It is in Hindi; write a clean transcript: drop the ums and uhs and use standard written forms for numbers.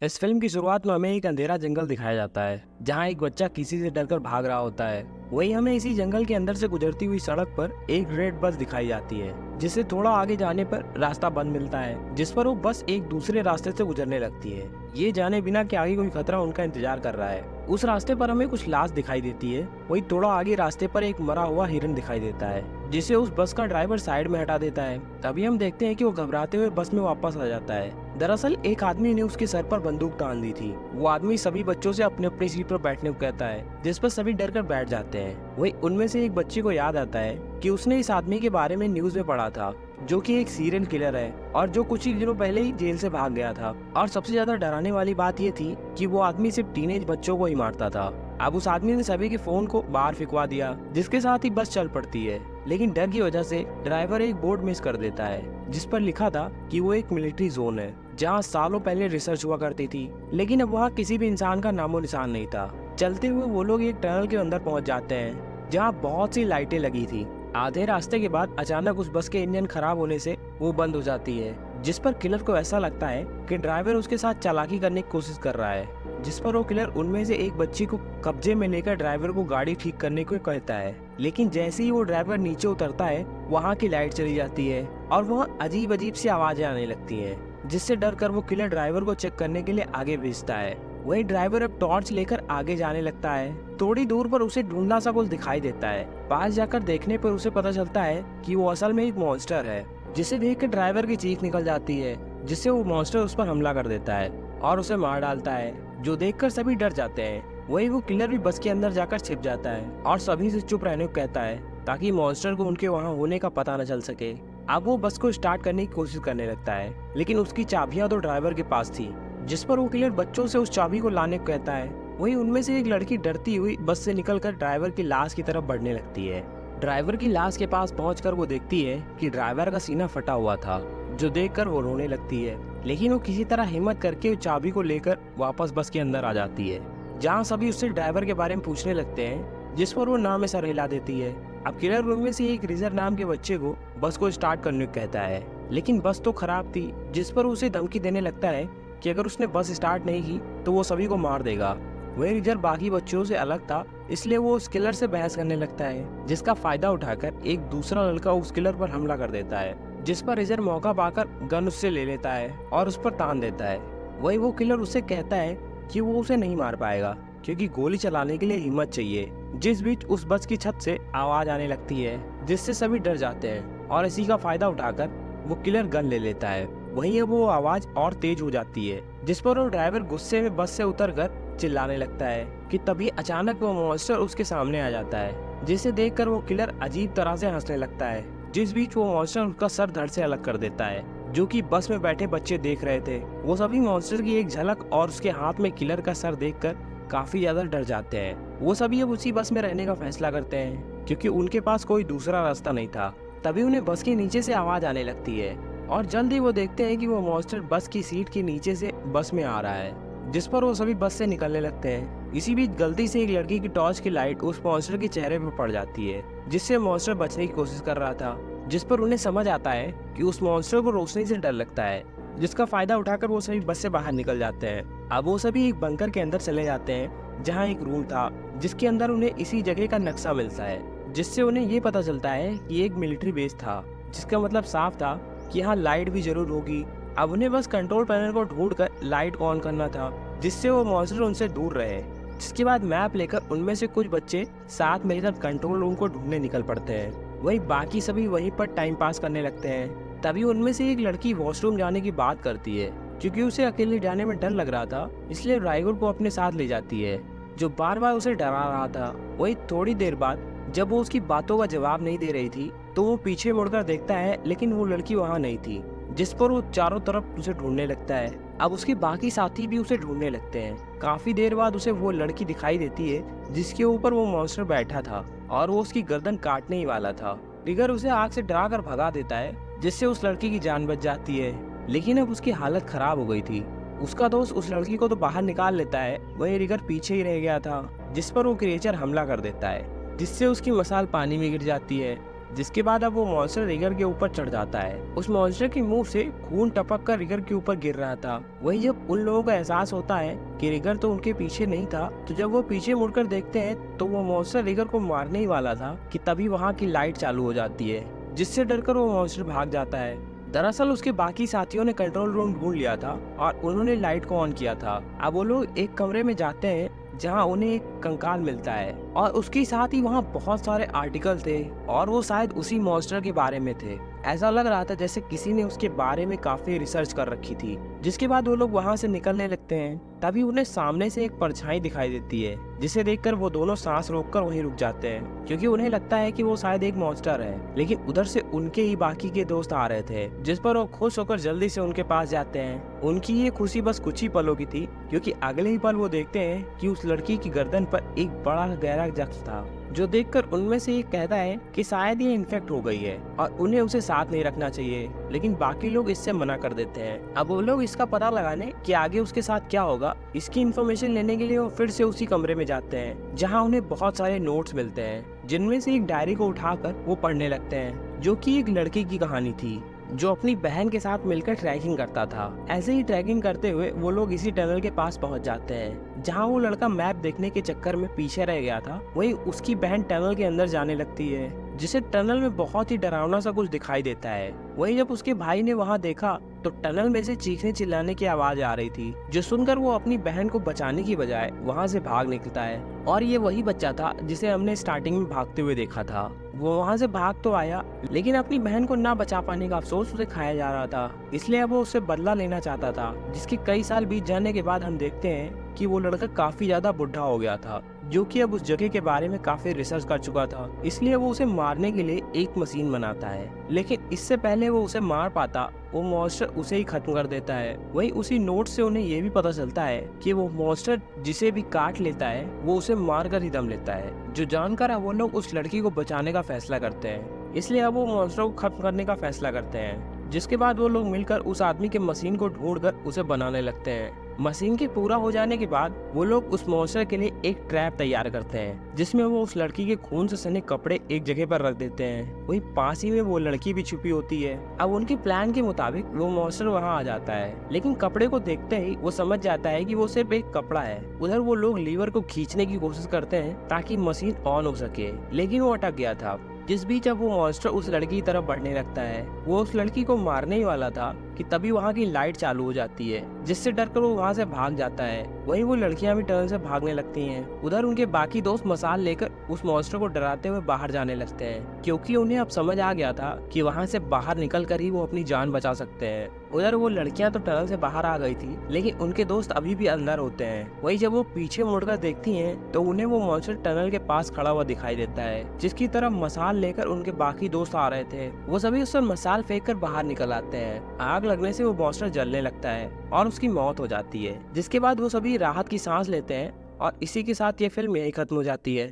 इस फिल्म की शुरुआत में हमें एक अंधेरा जंगल दिखाया जाता है जहां एक बच्चा किसी से डरकर भाग रहा होता है। वही हमें इसी जंगल के अंदर से गुजरती हुई सड़क पर एक रेड बस दिखाई जाती है जिसे थोड़ा आगे जाने पर रास्ता बंद मिलता है जिस पर वो बस एक दूसरे रास्ते से गुजरने लगती है, ये जाने बिना कि आगे कोई खतरा उनका इंतजार कर रहा है। उस रास्ते पर हमें कुछ लाश दिखाई देती है। वही थोड़ा आगे रास्ते पर एक मरा हुआ हिरन दिखाई देता है जिसे उस बस का ड्राइवर साइड में हटा देता है। तभी हम देखते हैं कि वो घबराते हुए बस में वापस आ जाता है। दरअसल एक आदमी ने उसके सर पर बंदूक तान दी थी। वो आदमी सभी बच्चों से अपने अपनी सीट पर बैठने को कहता है जिस पर सभी डर कर बैठ जाते हैं। वही उनमें से एक बच्चे को याद आता है कि उसने इस आदमी के बारे में न्यूज में पढ़ा था जो कि एक सीरियल किलर है और जो कुछ ही दिनों पहले ही जेल से भाग गया था। और सबसे ज्यादा डराने वाली बात ये थी कि वो आदमी सिर्फ टीनेज बच्चों को ही मारता था। अब उस आदमी ने सभी के फोन को बाहर फिकवा दिया जिसके साथ ही बस चल पड़ती है। लेकिन डर की वजह से ड्राइवर एक बोर्ड मिस कर देता है जिस पर लिखा था कि वो एक मिलिट्री जोन है जहाँ सालों पहले रिसर्च हुआ करती थी, लेकिन अब वहाँ किसी भी इंसान का नामो निशान नहीं था। चलते हुए वो लोग एक टनल के अंदर पहुँच जाते हैं जहाँ बहुत सी लाइटें लगी थी। आधे रास्ते के बाद अचानक उस बस के इंजन खराब होने से वो बंद हो जाती है जिस पर किलर को ऐसा लगता है कि ड्राइवर उसके साथ चालाकी करने की कोशिश कर रहा है, जिस पर वो किलर उनमें से एक बच्ची को कब्जे में लेकर ड्राइवर को गाड़ी ठीक करने को कहता है। लेकिन जैसे ही वो ड्राइवर नीचे उतरता है वहाँ की लाइट चली जाती है और वहाँ अजीब अजीब सी आवाजें आने लगती हैं, जिससे डर कर वो किलर ड्राइवर को चेक करने के लिए आगे भेजता है। वही ड्राइवर अब टॉर्च लेकर आगे जाने लगता है। थोड़ी दूर पर उसे ढूंढना सा कुछ दिखाई देता है। पास जाकर देखने पर उसे पता चलता है कि वो असल में एक मॉन्स्टर है, जिसे देख कर ड्राइवर की चीख निकल जाती है, जिससे वो मॉन्स्टर उस पर हमला कर देता है और उसे मार डालता है, जो देखकर सभी डर जाते हैं। वही वो किलर भी बस के अंदर जाकर छिप जाता है और सभी से चुप रहने को कहता है ताकि मॉन्स्टर को उनके वहाँ होने का पता न चल सके। अब वो बस को स्टार्ट करने की कोशिश करने लगता है, लेकिन उसकी चाबियां तो ड्राइवर के पास थी, जिस पर वो किलर बच्चों से उस चाबी को लाने को कहता है। वही उनमें से एक लड़की डरती हुई बस से निकलकर ड्राइवर की लाश की तरफ बढ़ने लगती है। ड्राइवर की लाश के पास पहुंचकर वो देखती है कि ड्राइवर का सीना फटा हुआ था, जो देखकर वो रोने लगती है। लेकिन वो किसी तरह हिम्मत करके चाबी को लेकर वापस बस के अंदर आ जाती है, जहाँ सभी उससे ड्राइवर के बारे में पूछने लगते हैं, जिस पर वो नाम में सर हिला देती है। अब किलर उनमें से एक रिजर नाम के बच्चे को बस को स्टार्ट करने को कहता है, लेकिन बस तो खराब थी, जिस पर उसे धमकी देने लगता है कि अगर उसने बस स्टार्ट नहीं की तो वो सभी को मार देगा। वही रिजर बाकी बच्चों से अलग था, इसलिए वो उस किलर से बहस करने लगता है, जिसका फायदा उठाकर एक दूसरा लड़का उस किलर पर हमला कर देता है, जिस पर रिजर मौका पाकर गन उससे ले लेता है और उस पर तान देता है। वही वो किलर उससे कहता है कि वो उसे नहीं मार पाएगा क्योंकि गोली चलाने के लिए हिम्मत चाहिए। जिस बीच उस बस की छत से आवाज आने लगती है, जिससे सभी डर जाते हैं और इसी का फायदा उठाकर वो किलर गन ले लेता है। वहीं अब वो आवाज और तेज हो जाती है, जिस पर वो ड्राइवर गुस्से में बस से उतरकर चिल्लाने लगता है कि तभी अचानक वो मॉन्स्टर उसके सामने आ जाता है, जिसे देखकर वो किलर अजीब तरह से हंसने लगता है। जिस बीच वो मॉन्स्टर उसका सर धड़ से अलग कर देता है, जो कि बस में बैठे बच्चे देख रहे थे। वो सभी मॉन्स्टर की एक झलक और उसके हाथ में किलर का सर देखकर काफी ज्यादा डर जाते हैं। वो सभी अब उसी बस में रहने का फैसला करते हैं क्योंकि उनके पास कोई दूसरा रास्ता नहीं था। तभी उन्हें बस के नीचे से आवाज आने लगती है और जल्द ही वो देखते हैं कि वो मॉन्स्टर बस की सीट के नीचे से बस में आ रहा है, जिस पर वो सभी बस से निकलने लगते हैं। इसी बीच गलती से एक लड़की की टॉर्च की लाइट उस मॉन्स्टर के चेहरे पर पड़ जाती है, जिससे मॉन्स्टर बचने की कोशिश कर रहा था, जिस पर उन्हें समझ आता है कि उस मॉन्स्टर को रोशनी से डर लगता है, जिसका फायदा उठाकर वो सभी बस से बाहर निकल जाते हैं। अब वो सभी एक बंकर के अंदर चले जाते हैं जहाँ एक रूम था, जिसके अंदर उन्हें इसी जगह का नक्शा मिलता है, जिससे उन्हें ये पता चलता है कि एक मिलिट्री बेस था, जिसका मतलब साफ था कि यहाँ लाइट भी जरूर होगी। अब उन्हें बस कंट्रोल पैनल को ढूंढकर लाइट ऑन करना था, जिससे वो मॉन्स्टर उनसे दूर रहे। जिसके बाद मैप लेकर उनमें से कुछ बच्चे साथ मिलकर कंट्रोल रूम को ढूंढने निकल पड़ते हैं। वही बाकी सभी वहीं पर टाइम पास करने लगते हैं। तभी उनमें से एक लड़की वॉशरूम जाने की बात करती है, क्योंकि उसे अकेले जाने में डर लग रहा था, इसलिए ड्राइवर को अपने साथ ले जाती है, जो बार बार उसे डरा रहा था। वही थोड़ी देर बाद जब वो उसकी बातों का जवाब नहीं दे रही थी तो वो पीछे मुड़कर देखता है, लेकिन वो लड़की वहाँ नहीं थी, जिस पर वो चारों तरफ उसे ढूंढने लगता है। अब उसके बाकी साथी भी उसे ढूंढने लगते हैं। काफी देर बाद उसे वो लड़की दिखाई देती है जिसके ऊपर वो मॉन्स्टर बैठा था और वो उसकी गर्दन काटने ही वाला था। रिगर उसे आग से डरा कर भगा देता है, जिससे उस लड़की की जान बच जाती है। लेकिन अब उसकी हालत खराब हो गई थी। उसका दोस्त उस लड़की को तो बाहर निकाल लेता है, वही रिगर पीछे ही रह गया था, जिस पर वो क्रिएचर हमला कर देता है, जिससे उसकी मसाल पानी में गिर जाती है जिसके बाद अब वो मॉन्स्टर रिगर के ऊपर चढ़ जाता है। उस मॉन्स्टर के मुंह से खून टपक कर रिगर के ऊपर गिर रहा था। वही जब उन लोगों को एहसास होता है कि रिगर तो उनके पीछे नहीं था, तो जब वो पीछे मुड़कर देखते हैं तो वो मॉन्स्टर रिगर को मारने ही वाला था कि तभी वहाँ की लाइट चालू हो जाती है, जिससे डरकर वो मॉन्स्टर भाग जाता है। दरअसल उसके बाकी साथियों ने कंट्रोल रूम ढूंढ लिया था और उन्होंने लाइट को ऑन किया था। अब वो लोग एक कमरे में जाते हैं जहां उन्हें एक कंकाल मिलता है और उसके साथ ही वहां बहुत सारे आर्टिकल थे और वो शायद उसी मॉन्स्टर के बारे में थे। ऐसा लग रहा था जैसे किसी ने उसके बारे में काफी रिसर्च कर रखी थी। जिसके बाद वो लोग वहां से निकलने लगते हैं, तभी उन्हें सामने से एक परछाई दिखाई देती है, जिसे देखकर वो दोनों सांस रोककर वहीं रुक जाते हैं, क्योंकि उन्हें लगता है कि वो शायद एक मॉन्स्टर है। लेकिन उधर से उनके ही बाकी के दोस्त आ रहे थे, जिस पर वो खुश होकर जल्दी से उनके पास जाते हैं। उनकी ये खुशी बस कुछ ही पलों की थी, क्योंकि अगले ही पल वो देखते हैं कि उस लड़की की गर्दन पर एक बड़ा गहरा जख्म था, जो देखकर उनमें से एक कहता है कि शायद ये इन्फेक्ट हो गई है और उन्हें उसे साथ नहीं रखना चाहिए। लेकिन बाकी लोग इससे मना कर देते हैं। अब वो लोग इसका पता लगाने कि आगे उसके साथ क्या होगा, इसकी इन्फॉर्मेशन लेने के लिए वो फिर से उसी कमरे में जाते हैं, जहां उन्हें बहुत सारे नोट्स मिलते हैं, जिनमें से एक डायरी को उठाकर वो पढ़ने लगते हैं, जो कि एक लड़के की कहानी थी जो अपनी बहन के साथ मिलकर ट्रैकिंग करता था। ऐसे ही ट्रैकिंग करते हुए वो लोग इसी टनल के पास पहुंच जाते हैं, जहां वो लड़का मैप देखने के चक्कर में पीछे रह गया था। वहीं उसकी बहन टनल के अंदर जाने लगती है, जिसे टनल में बहुत ही डरावना सा कुछ दिखाई देता है। वहीं जब उसके भाई ने वहां देखा तो टनल में से चीखने चिल्लाने की आवाज आ रही थी, जो सुनकर वो अपनी बहन को बचाने की बजाय वहां से भाग निकलता है। और ये वही बच्चा था जिसे हमने स्टार्टिंग में भागते हुए देखा था। वो वहां से भाग तो आया, लेकिन अपनी बहन को ना बचा पाने का अफसोस उसे खाया जा रहा था, इसलिए अब वो उससे बदला लेना चाहता था। जिसके कई साल बीत जाने के बाद हम देखते हैं कि वो लड़का काफी ज्यादा बुढ़ा हो गया था, जो कि अब उस जगह के बारे में काफी रिसर्च कर चुका था। इसलिए वो उसे मारने के लिए एक मशीन बनाता है, लेकिन इससे पहले वो उसे मार पाता, वो मॉन्स्टर उसे ही खत्म कर देता है। वहीं उसी नोट से उन्हें ये भी पता चलता है कि वो मॉन्स्टर जिसे भी काट लेता है वो उसे मार कर ही दम लेता है। जो जानकर वो लोग उस लड़की को बचाने का फैसला करते हैं, इसलिए अब वो मॉन्स्टर को खत्म करने का फैसला करते हैं। जिसके बाद वो लोग मिलकर उस आदमी के मशीन को ढूंढकर उसे बनाने लगते हैं। मशीन के पूरा हो जाने के बाद वो लोग उस मॉन्स्टर के लिए एक ट्रैप तैयार करते हैं, जिसमें वो उस लड़की के खून से सने कपड़े एक जगह पर रख देते हैं। वहीं पास ही में वो लड़की भी छुपी होती है। अब उनके प्लान के मुताबिक वो मॉन्स्टर वहां आ जाता है, लेकिन कपड़े को देखते ही वो समझ जाता है कि वो सिर्फ एक कपड़ा है। उधर वो लोग लीवर को खींचने की कोशिश करते हैं ताकि मशीन ऑन हो सके, लेकिन वो अटक गया था। जिस बीच अब वो मॉन्स्टर उस लड़की की तरफ बढ़ने लगता है, वो उस लड़की को मारने ही वाला था कि तभी वहाँ की लाइट चालू हो जाती है, जिससे डरकर वो वहाँ से भाग जाता है। वहीं वो लड़कियां भी टनल से भागने लगती हैं। उधर उनके बाकी दोस्त मसाल लेकर उस मॉन्स्टर को डराते हुए बाहर जाने लगते हैं, क्योंकि उन्हें अब समझ आ गया था कि वहाँ से बाहर निकल कर ही वो अपनी जान बचा सकते हैं। उधर वो लड़कियां तो टनल से बाहर आ गई थी, लेकिन उनके दोस्त अभी भी अंदर होते हैं। वही जब वो पीछे मुड़कर देखती हैं, तो उन्हें वो मॉन्स्टर टनल के पास खड़ा हुआ दिखाई देता है, जिसकी तरफ मसाल लेकर उनके बाकी दोस्त आ रहे थे। वो सभी उस पर मसाल फेंक कर बाहर निकल आते हैं। आग लगने से वो मॉन्स्टर जलने लगता है और उसकी मौत हो जाती है। जिसके बाद वो सभी राहत की सांस लेते हैं और इसी के साथ ये फिल्म यही खत्म हो जाती है।